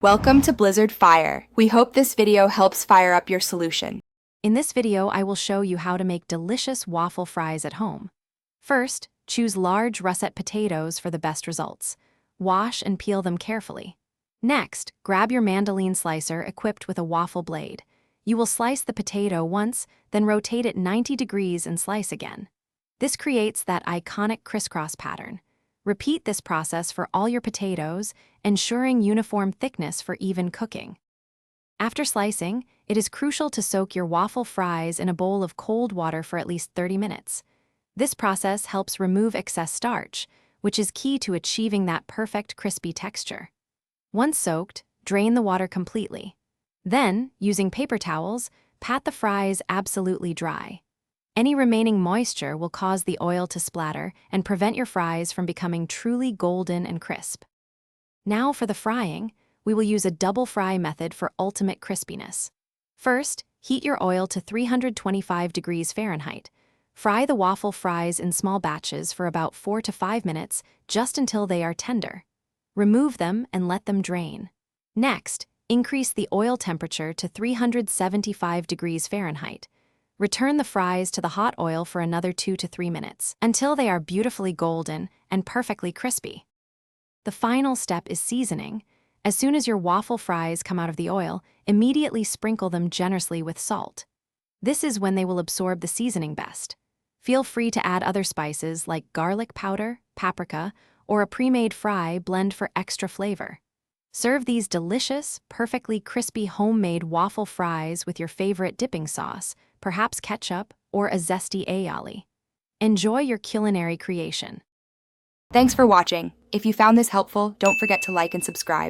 Welcome to Blizzard Fire. We hope this video helps fire up your solution. In this video, I will show you how to make delicious waffle fries at home. First, choose large russet potatoes for the best results. Wash and peel them carefully. Next, grab your mandolin slicer equipped with a waffle blade. You will slice the potato once, then rotate it 90 degrees and slice again. This creates that iconic crisscross pattern. Repeat this process for all your potatoes, ensuring uniform thickness for even cooking. After slicing, it is crucial to soak your waffle fries in a bowl of cold water for at least 30 minutes. This process helps remove excess starch, which is key to achieving that perfect crispy texture. Once soaked, drain the water completely. Then, using paper towels, pat the fries absolutely dry. Any remaining moisture will cause the oil to splatter and prevent your fries from becoming truly golden and crisp. Now for the frying, we will use a double fry method for ultimate crispiness. First, heat your oil to 325 degrees Fahrenheit. Fry the waffle fries in small batches for about 4 to 5 minutes, just until they are tender. Remove them and let them drain. Next, increase the oil temperature to 375 degrees Fahrenheit. Return the fries to the hot oil for another 2 to 3 minutes, until they are beautifully golden and perfectly crispy. The final step is seasoning. As soon as your waffle fries come out of the oil, immediately sprinkle them generously with salt. This is when they will absorb the seasoning best. Feel free to add other spices like garlic powder, paprika, or a pre-made fry blend for extra flavor. Serve these delicious, perfectly crispy homemade waffle fries with your favorite dipping sauce, perhaps ketchup or a zesty aioli. Enjoy your culinary creation. Thanks for watching. If you found this helpful, don't forget to like and subscribe.